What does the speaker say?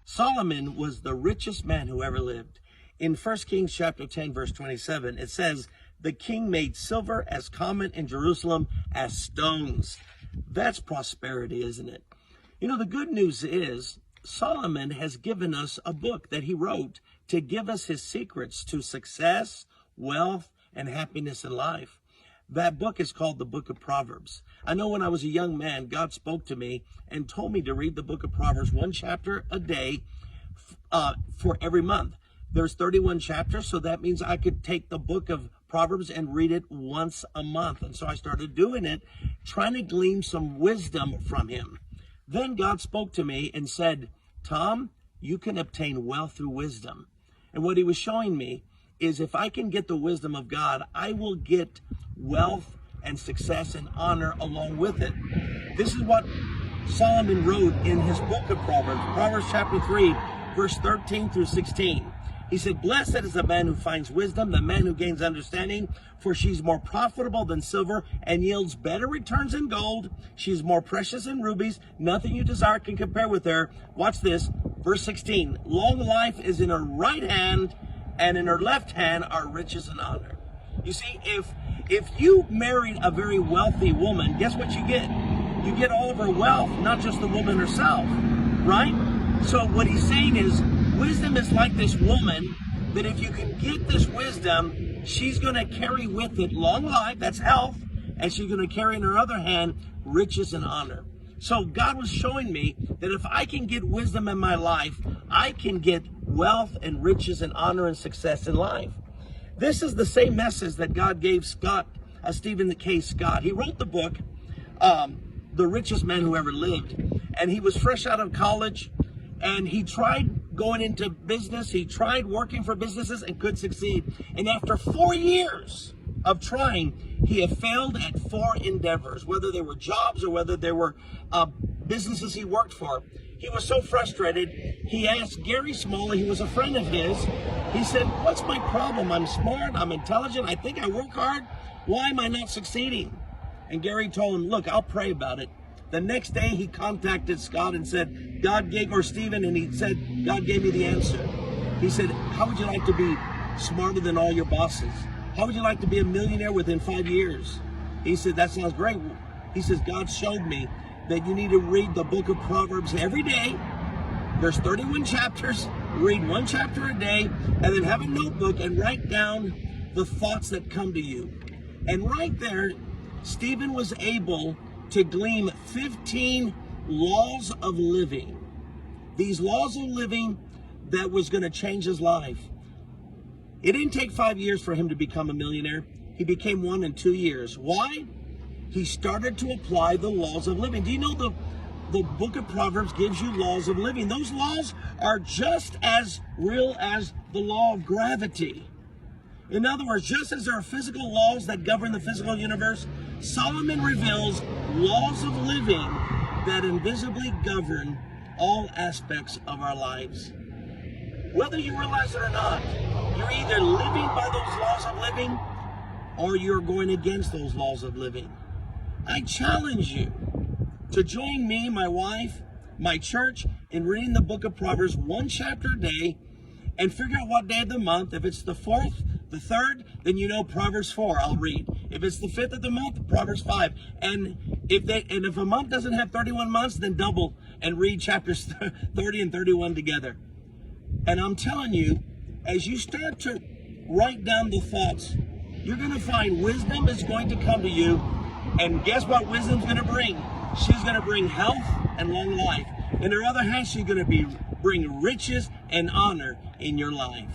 Solomon was the richest man who ever lived. In 1 Kings chapter 10, verse 27, it says, the king made silver as common in Jerusalem as stones. That's prosperity, isn't it? You know, the good news is Solomon has given us a book that he wrote to give us his secrets to success, wealth, and happiness in life. That book is called the Book of Proverbs. I know when I was a young man, God spoke to me and told me to read the Book of Proverbs, one chapter a day for every month. There's 31 chapters, so that means I could take the Book of Proverbs and read it once a month. And so I started doing it, trying to glean some wisdom from him. Then God spoke to me and said, Tom, you can obtain wealth through wisdom. And what he was showing me is if I can get the wisdom of God, I will get wealth and success and honor along with it. This is what Solomon wrote in his book of Proverbs, Proverbs chapter 3, verse 13 through 16. He said, blessed is the man who finds wisdom, the man who gains understanding, for she's more profitable than silver and yields better returns than gold. She's more precious than rubies. Nothing you desire can compare with her. Watch this, verse 16. Long life is in her right hand, and in her left hand are riches and honor. You see, if you married a very wealthy woman, guess what you get? You get all of her wealth, not just the woman herself, right? So what he's saying is, wisdom is like this woman, that if you can get this wisdom, she's going to carry with it long life, that's health, and she's going to carry in her other hand riches and honor. So God was showing me that if I can get wisdom in my life, I can get wealth and riches and honor and success in life. This is the same message that God gave Stephen K. Scott. He wrote the book, The Richest Man Who Ever Lived, and he was fresh out of college, and he tried going into business. He tried working for businesses and could succeed. And after 4 years of trying, he had failed at 4 endeavors, whether they were jobs or whether they were businesses he worked for. He was so frustrated, he asked Gary Smalley, who was a friend of his. He said, what's my problem? I'm smart, I'm intelligent, I think I work hard. Why am I not succeeding? And Gary told him, look, I'll pray about it. The next day he contacted Scott and said, Stephen, and he said, God gave me the answer. He said, how would you like to be smarter than all your bosses? How would you like to be a millionaire within 5 years? He said, that sounds great. He says, God showed me that you need to read the book of Proverbs every day. There's 31 chapters. Read 1 chapter a day, and then have a notebook and write down the thoughts that come to you. And right there, Stephen was able to glean 15 laws of living. These laws of living that was going to change his life. It didn't take 5 years for him to become a millionaire. He became one in 2 years. Why? He started to apply the laws of living. Do you know the book of Proverbs gives you laws of living? Those laws are just as real as the law of gravity. In other words, just as there are physical laws that govern the physical universe, Solomon reveals laws of living that invisibly govern all aspects of our lives. Whether you realize it or not, you're either living by those laws of living or you're going against those laws of living. I challenge you to join me, my wife, my church, in reading the book of Proverbs 1 chapter a day, and figure out what day of the month. If it's the 4th, the 3rd, then you know Proverbs 4 I'll read. If it's the 5th of the month, Proverbs 5. And if a month doesn't have 31 months, then double and read chapters 30 and 31 together. And I'm telling you, as you start to write down the thoughts, you're going to find wisdom is going to come to you. And guess what wisdom's going to bring? She's going to bring health and long life. In her other hand, she's going to bring riches and honor in your life.